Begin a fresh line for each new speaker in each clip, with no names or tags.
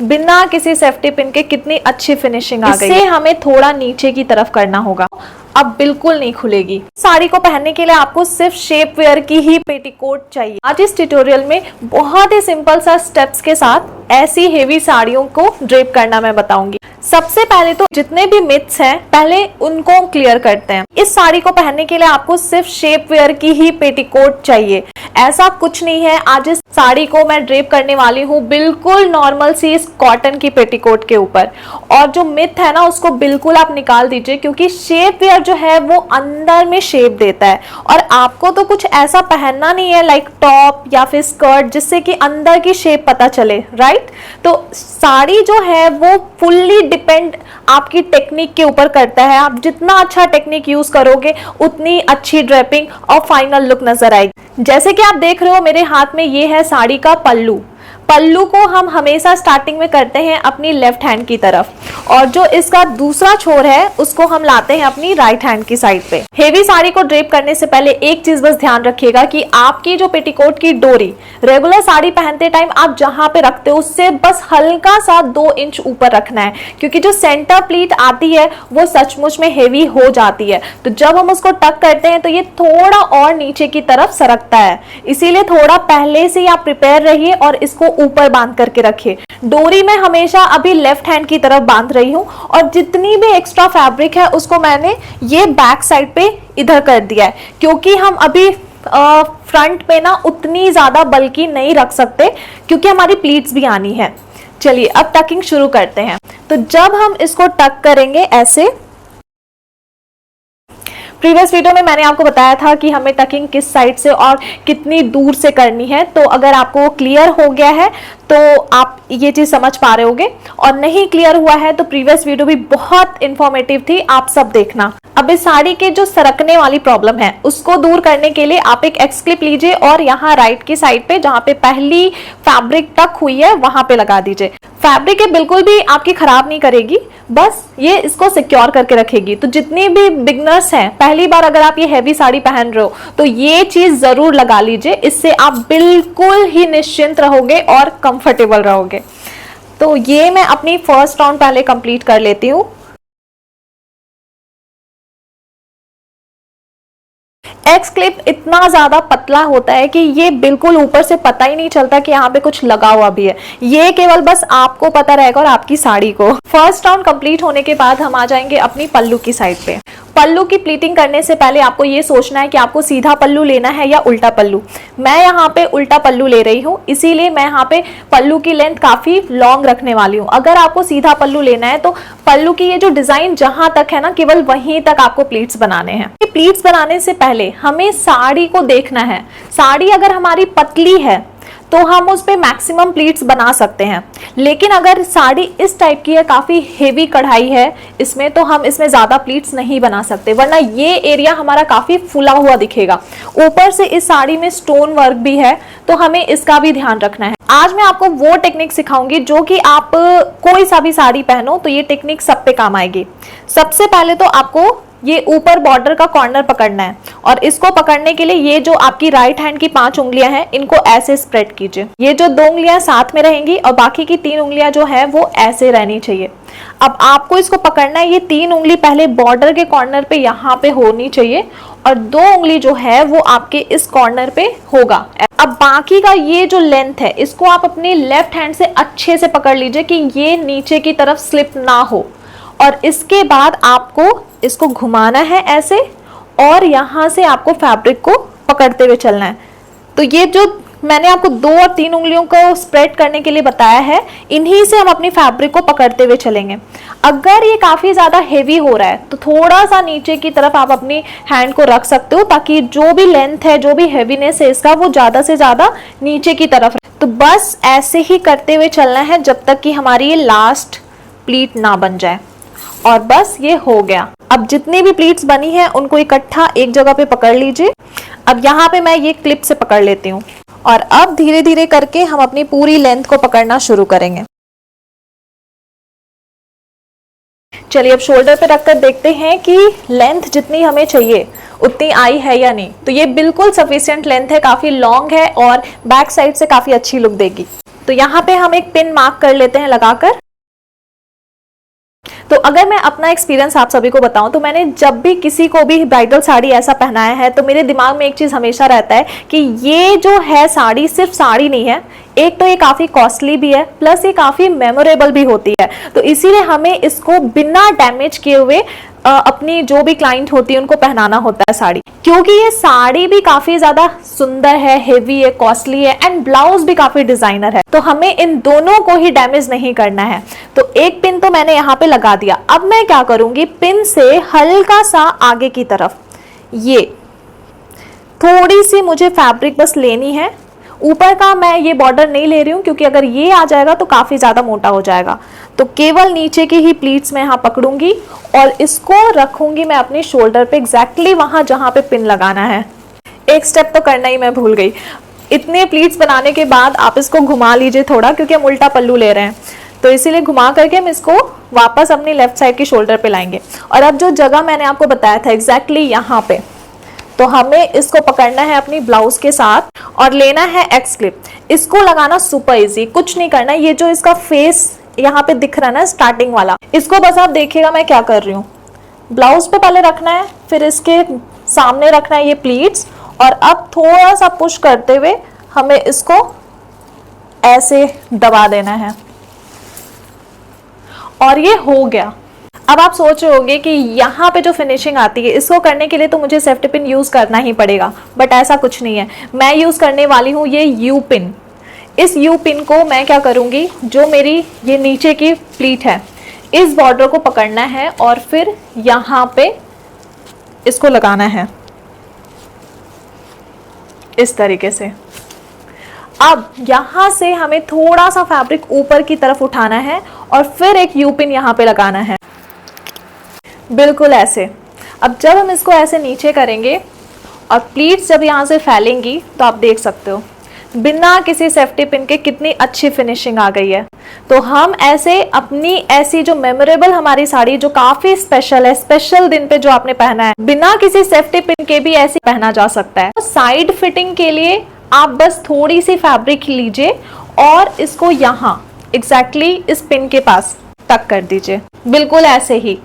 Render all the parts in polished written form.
बिना किसी safety pin के कितनी अच्छी फिनिशिंग आ गई। इसे हमें थोड़ा नीचे की तरफ करना होगा, अब बिल्कुल नहीं खुलेगी। साड़ी को पहनने के लिए आपको सिर्फ शेप वेयर की ही पेटीकोट चाहिए। आज इस ट्यूटोरियल में बहुत ही सिंपल सा स्टेप्स के साथ ऐसी हेवी साड़ियों को ड्रेप करना मैं बताऊंगी। सबसे पहले तो जितने भी मिथ्स हैं पहले उनको क्लियर करते हैं। इस साड़ी को पहनने के लिए आपको सिर्फ शेप वेयर की ही पेटीकोट चाहिए, ऐसा कुछ नहीं है। आज इस साड़ी को मैं ड्रेप करने वाली हूँ बिल्कुल नॉर्मल सी इस कॉटन की पेटीकोट के ऊपर। और जो मिथ है ना उसको बिल्कुल आप निकाल दीजिए, क्योंकि शेप वेयर जो है वो अंदर में शेप देता है और आपको तो कुछ ऐसा पहनना नहीं है लाइक टॉप या फिर स्कर्ट जिससे कि अंदर की शेप पता चले, राइट। तो साड़ी जो है वो फुल्ली डिपेंड आपकी टेक्निक के ऊपर करता है। आप जितना अच्छा टेक्निक यूज करोगे उतनी अच्छी ड्रेपिंग और फाइनल लुक नजर आएगी। जैसे कि आप देख रहे हो मेरे हाथ में ये है साड़ी का पल्लू। पल्लू को हम हमेशा स्टार्टिंग में करते हैं अपनी लेफ्ट हैंड की तरफ, और जो इसका दूसरा छोर है उसको हम लाते हैं अपनी राइट हैंड की साइड पे। हेवी साड़ी को ड्रेप करने से पहले एक चीज बस ध्यान रखिएगा कि आपकी जो पेटीकोट की डोरी रेगुलर साड़ी पहनते टाइम आप जहां पे रखते हो उससे बस हल्का सा 2 इंच ऊपर रखना है, क्योंकि जो सेंटर प्लीट आती है वो सचमुच में हेवी हो जाती है। तो जब हम उसको टक करते हैं तो ये थोड़ा और नीचे की तरफ सरकता है, इसीलिए थोड़ा पहले से ही आप प्रिपेयर रहिए और इसको ऊपर बांध करके रखिए। डोरी मैं हमेशा अभी लेफ्ट हैंड की तरफ बांध रही हूं और जितनी भी एक्स्ट्रा फैब्रिक है उसको मैंने ये बैक साइड पे इधर कर दिया है, क्योंकि हम अभी फ्रंट पे ना उतनी ज्यादा बल्कि नहीं रख सकते क्योंकि हमारी प्लीट्स भी आनी है। चलिए अब टकिंग शुरू करते हैं। तो जब हम इसको टक करेंगे ऐसे, प्रीवियस वीडियो में मैंने आपको बताया था कि हमें टकिंग किस साइड से और कितनी दूर से करनी है, तो अगर आपको क्लियर हो गया है तो आप ये चीज समझ पा रहे होगे, और नहीं क्लियर हुआ है तो प्रीवियस वीडियो भी बहुत इंफॉर्मेटिव थी, आप सब देखना। अब इस साड़ी के जो सरकने वाली प्रॉब्लम है उसको दूर करने के लिए आप एक एक्स क्लिप लीजिए और यहाँ राइट की साइड पे जहाँ पे पहली फैब्रिक टक हुई है वहां पे लगा दीजिए। फैब्रिक बिल्कुल भी आपकी खराब नहीं करेगी, बस ये इसको सिक्योर करके रखेगी। तो जितनी भी बिगनर्स हैं, पहली बार अगर आप ये हैवी साड़ी पहन रहे हो तो ये चीज जरूर लगा लीजिए, इससे आप बिल्कुल ही निश्चिंत रहोगे और कंफर्टेबल रहोगे। तो ये मैं अपनी फर्स्ट राउंड पहले कंप्लीट कर लेती हूँ। एक्स क्लिप इतना ज्यादा पतला होता है कि ये बिल्कुल ऊपर से पता ही नहीं चलता कि यहाँ पे कुछ लगा हुआ भी है, ये केवल बस आपको पता रहेगा और आपकी साड़ी को। फर्स्ट राउंड कंप्लीट होने के बाद हम आ जाएंगे अपनी पल्लू की साइड पे। पल्लू की प्लीटिंग करने से पहले आपको ये सोचना है कि आपको सीधा पल्लू लेना है या उल्टा पल्लू। मैं यहाँ पे उल्टा पल्लू ले रही हूँ, इसीलिए मैं यहाँ पे पल्लू की लेंथ काफी लॉन्ग रखने वाली हूँ। अगर आपको सीधा पल्लू लेना है तो पल्लू की ये जो डिजाइन जहां तक है ना केवल वहीं तक आपको प्लीट्स बनाने हैं। प्लीट्स बनाने से पहले हमें साड़ी को देखना है। साड़ी अगर हमारी पतली है तो हम उस पे मैक्सिमम प्लीट्स बना सकते हैं, लेकिन अगर साड़ी इस टाइप की है, काफी हेवी कढ़ाई है इसमें, तो हम इसमें ज्यादा प्लीट्स नहीं बना सकते, वरना ये एरिया हमारा काफी फुला हुआ दिखेगा। ऊपर से इस साड़ी में स्टोन वर्क भी है तो हमें इसका भी ध्यान रखना है। आज मैं आपको वो टेक्निक सिखाऊंगी जो कि आप कोई सा भी साड़ी पहनो तो ये टेक्निक सब पे काम आएगी। सबसे पहले तो आपको ये ऊपर बॉर्डर का कॉर्नर पकड़ना है, और इसको पकड़ने के लिए ये जो आपकी राइट हैंड की 5 उंगलियां हैं इनको ऐसे स्प्रेड कीजिए। ये जो 2 उंगलियां साथ में रहेंगी और बाकी की 3 उंगलियां जो है वो ऐसे रहनी चाहिए। अब आपको इसको पकड़ना है, ये 3 उंगली पहले बॉर्डर के कॉर्नर पे यहाँ पे होनी चाहिए और 2 उंगली जो है वो आपके इस कॉर्नर पे होगा। अब बाकी का ये जो लेंथ है इसको आप अपनी लेफ्ट हैंड से अच्छे से पकड़ लीजिए कि ये नीचे की तरफ स्लिप ना हो, और इसके बाद आपको इसको घुमाना है ऐसे, और यहां से आपको फैब्रिक को पकड़ते हुए चलना है। तो ये जो मैंने आपको 2 और 3 उंगलियों को स्प्रेड करने के लिए बताया है, इन्हीं से हम अपनी फैब्रिक को पकड़ते हुए चलेंगे। अगर ये काफी ज्यादा हेवी हो रहा है तो थोड़ा सा नीचे की तरफ आप अपनी हैंड को रख सकते हो, ताकि जो भी लेंथ है, जो भी हेवीनेस है इसका, वो ज्यादा से ज्यादा नीचे की तरफ। तो बस ऐसे ही करते हुए चलना है जब तक कि हमारी ये लास्ट प्लीट ना बन जाए, और बस ये हो गया। अब जितनी भी प्लीट्स बनी है उनको इकट्ठा एक जगह पे पकड़ लीजिए। अब यहाँ पे मैं ये क्लिप से पकड़ लेती हूँ, और अब धीरे धीरे करके हम अपनी पूरी लेंथ को पकड़ना शुरू करेंगे। चलिए अब शोल्डर पे रखकर देखते हैं कि लेंथ जितनी हमें चाहिए उतनी आई है या नहीं। तो ये बिल्कुल सफिशिएंट लेंथ है, काफी लॉन्ग है और बैक साइड से काफी अच्छी लुक देगी। तो यहाँ पे हम एक पिन मार्क कर लेते हैं लगाकर। तो अगर मैं अपना एक्सपीरियंस आप सभी को बताऊं तो मैंने जब भी किसी को भी ब्राइडल साड़ी ऐसा पहनाया है तो मेरे दिमाग में एक चीज हमेशा रहता है कि ये जो है साड़ी सिर्फ साड़ी नहीं है, एक तो ये काफी कॉस्टली भी है, प्लस ये काफी मेमोरेबल भी होती है। तो इसीलिए हमें इसको बिना डैमेज किए हुए अपनी जो भी क्लाइंट होती है उनको पहनाना होता है साड़ी, क्योंकि ये साड़ी भी काफी ज्यादा सुंदर है, हेवी है, कॉस्टली है एंड ब्लाउज भी काफी डिजाइनर है। तो हमें इन दोनों को ही डैमेज नहीं करना है। तो एक पिन तो मैंने यहाँ पे लगा दिया। अब मैं क्या करूंगी, पिन से हल्का सा आगे की तरफ ये थोड़ी सी मुझे फैब्रिक बस लेनी है। ऊपर का मैं ये बॉर्डर नहीं ले रही हूँ क्योंकि अगर ये आ जाएगा तो काफी ज्यादा मोटा हो जाएगा। तो केवल नीचे की ही प्लीट्स मैं यहाँ पकड़ूंगी और इसको रखूंगी मैं अपनी शोल्डर पे, एग्जैक्टली वहां जहां पे पिन लगाना है। एक स्टेप तो करना ही मैं भूल गई। इतने प्लीट्स बनाने के बाद आप इसको घुमा लीजिए थोड़ा, क्योंकि हम उल्टा पल्लू ले रहे हैं, तो इसीलिए घुमा करके हम इसको वापस अपनी लेफ्ट साइड की शोल्डर पे लाएंगे। और अब जो जगह मैंने आपको बताया था एग्जैक्टली यहाँ पे, तो हमें इसको पकड़ना है अपनी ब्लाउज के साथ और लेना है एक्स क्लिप। इसको लगाना सुपर इजी, कुछ नहीं करना। ये जो इसका फेस यहाँ पे दिख रहा है ना स्टार्टिंग वाला, इसको बस आप देखिएगा मैं क्या कर रही हूँ। ब्लाउज पे पहले रखना है, फिर इसके सामने रखना है ये प्लीट्स, और अब थोड़ा सा पुश करते हुए हमें इसको ऐसे दबा देना है और ये हो गया। अब आप सोच रहे होंगे कि यहाँ पे जो फिनिशिंग आती है इसको करने के लिए तो मुझे सेफ्टी पिन यूज करना ही पड़ेगा, बट ऐसा कुछ नहीं है। मैं यूज करने वाली हूँ ये यू पिन। इस यू पिन को मैं क्या करूंगी, जो मेरी ये नीचे की प्लीट है इस बॉर्डर को पकड़ना है और फिर यहाँ पे इसको लगाना है इस तरीके से। अब यहां से हमें थोड़ा सा फैब्रिक ऊपर की तरफ उठाना है और फिर एक यू पिन यहाँ पे लगाना है, बिल्कुल ऐसे। अब जब हम इसको ऐसे नीचे करेंगे और प्लीट्स जब यहाँ से फैलेंगी तो आप देख सकते हो बिना किसी सेफ्टी पिन के कितनी अच्छी फिनिशिंग आ गई है। तो हम ऐसे अपनी ऐसी जो मेमोरेबल हमारी साड़ी जो काफी स्पेशल है, स्पेशल दिन पे जो आपने पहना है, बिना किसी सेफ्टी पिन के भी ऐसे पहना जा सकता है। तो साइड फिटिंग के लिए आप बस थोड़ी सी फैब्रिक लीजिए और इसको यहाँ एग्जैक्टली इस पिन के पास टक कर दीजिए, बिल्कुल ऐसे ही।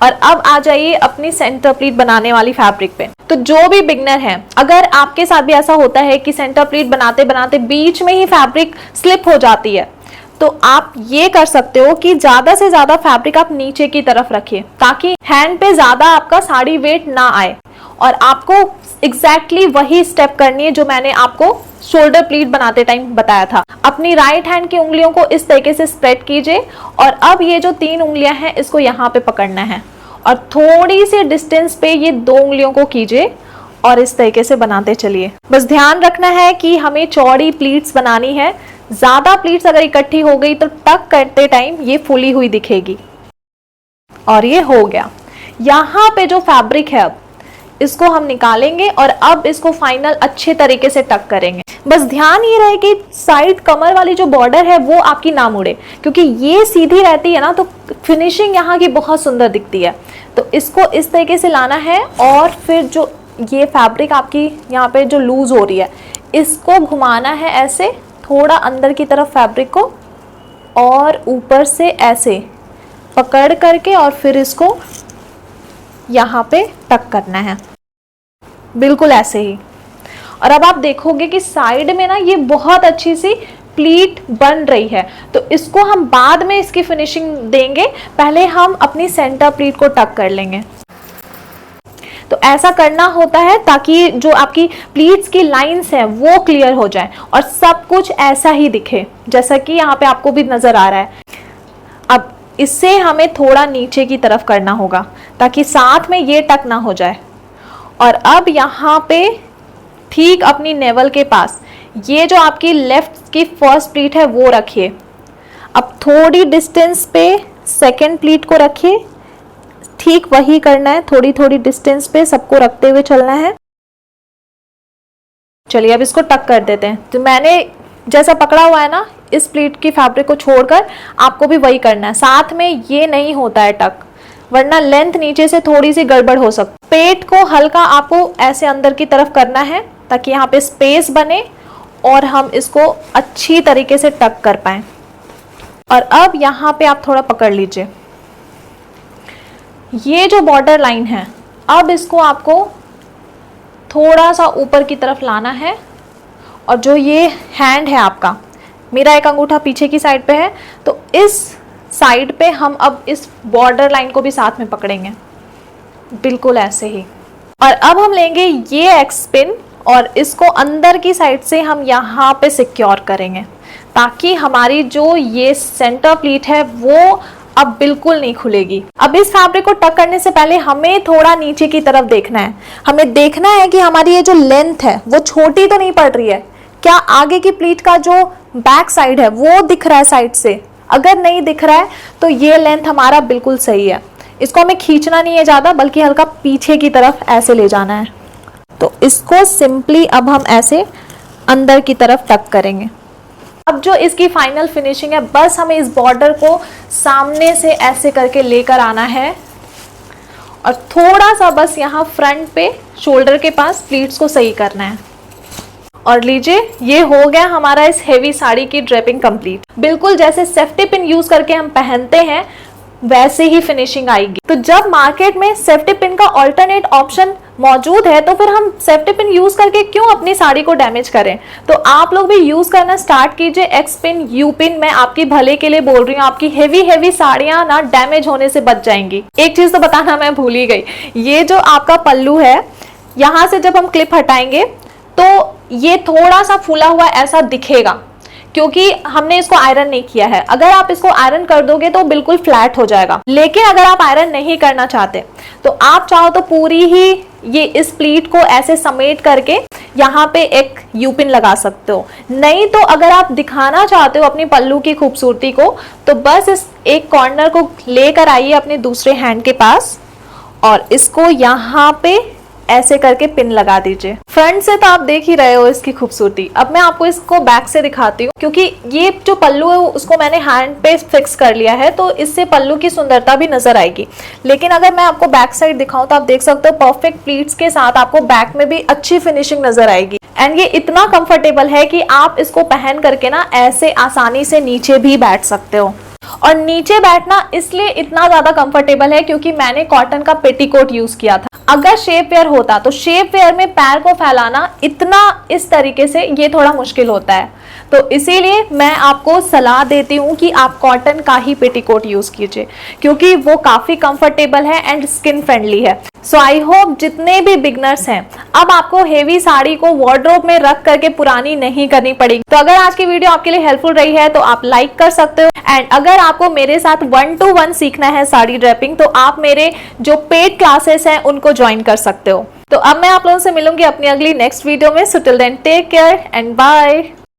और अब आ जाइए अपनी सेंटर प्लीट बनाने वाली फैब्रिक पे। तो जो भी बिगनर है, अगर आपके साथ भी ऐसा होता है कि सेंटर प्लीट बनाते बनाते बीच में ही फैब्रिक स्लिप हो जाती है, तो आप ये कर सकते हो कि ज्यादा से ज्यादा फैब्रिक आप नीचे की तरफ रखिए ताकि हैंड पे ज्यादा आपका साड़ी वेट ना आए। और आपको एग्जैक्टली वही स्टेप करनी है जो मैंने आपको शोल्डर प्लीट बनाते टाइम बताया था। अपनी राइट हैंड की उंगलियों को इस तरीके से स्प्रेड कीजिए और अब ये जो 3 उंगलियां हैं इसको यहाँ पे पकड़ना है और थोड़ी सी डिस्टेंस पे ये 2 उंगलियों को कीजिए और इस तरीके से बनाते चलिए। बस ध्यान रखना है कि हमें चौड़ी प्लीट्स बनानी है। ज्यादा प्लीट्स अगर इकट्ठी हो गई तो टक करते टाइम ये फुली हुई दिखेगी। और ये हो गया। यहाँ पे जो फैब्रिक है अब इसको हम निकालेंगे और अब इसको फाइनल अच्छे तरीके से टक करेंगे। बस ध्यान ये रहे कि साइड कमर वाली जो बॉर्डर है वो आपकी ना मुड़े, क्योंकि ये सीधी रहती है ना तो फिनिशिंग यहाँ की बहुत सुंदर दिखती है। तो इसको इस तरीके से लाना है और फिर जो ये फैब्रिक आपकी यहाँ पे जो लूज हो रही है इसको घुमाना है ऐसे थोड़ा अंदर की तरफ फैब्रिक को और ऊपर से ऐसे पकड़ करके और फिर इसको यहाँ पे टक करना है, बिल्कुल ऐसे ही। और अब आप देखोगे कि साइड में ना ये बहुत अच्छी सी प्लीट बन रही है। तो इसको हम बाद में इसकी फिनिशिंग देंगे, पहले हम अपनी सेंटर प्लीट को टक कर लेंगे। तो ऐसा करना होता है ताकि जो आपकी प्लीट्स की लाइंस है वो क्लियर हो जाए और सब कुछ ऐसा ही दिखे जैसा कि यहाँ पे आपको भी नजर आ रहा है। अब इससे हमें थोड़ा नीचे की तरफ करना होगा ताकि साथ में ये टक ना हो जाए। और अब यहाँ पे ठीक अपनी नेवल के पास ये जो आपकी लेफ्ट की फर्स्ट प्लीट है वो रखिए। अब थोड़ी डिस्टेंस पे सेकंड प्लीट को रखिए, ठीक वही करना है, थोड़ी थोड़ी डिस्टेंस पे सबको रखते हुए चलना है। चलिए अब इसको टक कर देते हैं। तो मैंने जैसा पकड़ा हुआ है ना इस प्लीट की फैब्रिक को छोड़कर आपको भी वही करना है। साथ में ये नहीं होता है टक, वरना लेंथ नीचे से थोड़ी सी गड़बड़ हो सकती है। पेट को हल्का आपको ऐसे अंदर की तरफ करना है ताकि यहाँ पे स्पेस बने और हम इसको अच्छी तरीके से टक कर पाएं। और अब यहाँ पे आप थोड़ा पकड़ लीजिए, ये जो बॉर्डर लाइन है, अब इसको आपको थोड़ा सा ऊपर की तरफ लाना है। और जो ये हैंड है आपका, मेरा एक अंगूठा पीछे की साइड पे है, तो इस साइड पे हम अब इस बॉर्डर लाइन को भी साथ में पकड़ेंगे, बिल्कुल ऐसे ही। और अब हम लेंगे ये एक्स पिन और इसको अंदर की साइड से हम यहाँ पे सिक्योर करेंगे, ताकि हमारी जो ये सेंटर प्लीट है वो अब बिल्कुल नहीं खुलेगी। अब इस फैब्रिक को टक करने से पहले हमें थोड़ा नीचे की तरफ देखना है। हमें देखना है कि हमारी ये जो लेंथ है वो छोटी तो नहीं पड़ रही है, क्या आगे की प्लीट का जो बैक साइड है वो दिख रहा है साइड से। अगर नहीं दिख रहा है तो ये लेंथ हमारा बिल्कुल सही है। इसको हमें खींचना नहीं है ज़्यादा, बल्कि हल्का पीछे की तरफ ऐसे ले जाना है। तो इसको सिंपली अब हम ऐसे अंदर की तरफ टक करेंगे। अब जो इसकी फाइनल फिनिशिंग है, बस हमें इस बॉर्डर को सामने से ऐसे करके लेकर आना है और थोड़ा सा बस यहाँ फ्रंट पे शोल्डर के पास प्लीट्स को सही करना है। और लीजिए, ये हो गया हमारा इस हेवी साड़ी की ड्रेपिंग कंप्लीट। बिल्कुल जैसे सेफ्टी पिन यूज करके हम पहनते हैं वैसे ही फिनिशिंग आएगी। तो जब मार्केट में सेफ्टी पिन का ऑल्टरनेट ऑप्शन मौजूद है तो फिर हम सेफ्टी पिन यूज करके क्यों अपनी साड़ी को डैमेज करें। तो आप लोग भी यूज करना स्टार्ट कीजिए एक्स पिन, यू पिन। मैं आपकी भले के लिए बोल रही हूँ, आपकी हेवी साड़ियां ना डैमेज होने से बच जाएंगी। एक चीज तो बताना मैं भूल ही गई, ये जो आपका पल्लू है, यहाँ से जब हम क्लिप हटाएंगे तो ये थोड़ा सा फूला हुआ ऐसा दिखेगा, क्योंकि हमने इसको आयरन नहीं किया है। अगर आप इसको आयरन कर दोगे तो बिल्कुल फ्लैट हो जाएगा। लेकिन अगर आप आयरन नहीं करना चाहते तो आप चाहो तो पूरी ही ये इस प्लीट को ऐसे समेट करके यहाँ पे एक यू पिन लगा सकते हो। नहीं तो अगर आप दिखाना चाहते हो अपनी पल्लू की खूबसूरती को, तो बस इस एक कॉर्नर को लेकर आइए अपने दूसरे हैंड के पास और इसको यहाँ पे ऐसे करके पिन लगा दीजिए। फ्रंट से तो आप देख ही रहे हो इसकी खूबसूरती। अब मैं आपको इसको बैक से दिखाती हूँ, क्योंकि ये जो पल्लू है उसको मैंने हैंड पे फिक्स कर लिया है, तो इससे पल्लू की सुंदरता भी नजर आएगी। लेकिन अगर मैं आपको बैक साइड दिखाऊं तो आप देख सकते हो परफेक्ट प्लीट्स के साथ आपको बैक में भी अच्छी फिनिशिंग नजर आएगी। एंड ये इतना कंफर्टेबल है कि आप इसको पहन करके ना ऐसे आसानी से नीचे भी बैठ सकते हो। और नीचे बैठना इसलिए इतना ज्यादा कंफर्टेबल है क्योंकि मैंने कॉटन का पेटीकोट यूज किया था। अगर शेप वेयर होता तो शेप वेयर में पैर को फैलाना इतना इस तरीके से ये थोड़ा मुश्किल होता है। तो इसीलिए मैं आपको सलाह देती हूँ कि आप कॉटन का ही पेटीकोट यूज कीजिए, क्योंकि वो काफी कंफर्टेबल है एंड स्किन फ्रेंडली है। सो आई होप जितने भी बिगनर्स हैं, अब आपको हेवी साड़ी को वार्डरोब में रख करके पुरानी नहीं करनी पड़ेगी। तो अगर आज की वीडियो आपके लिए हेल्पफुल रही है तो आप लाइक कर सकते हो। एंड अगर आपको मेरे साथ 1-to-1 सीखना है साड़ी ड्रेपिंग, तो आप मेरे जो पेड क्लासेस हैं उनको ज्वाइन कर सकते हो। तो अब मैं आप लोगों से मिलूंगी अपनी अगली नेक्स्ट वीडियो में। So till then take care and bye.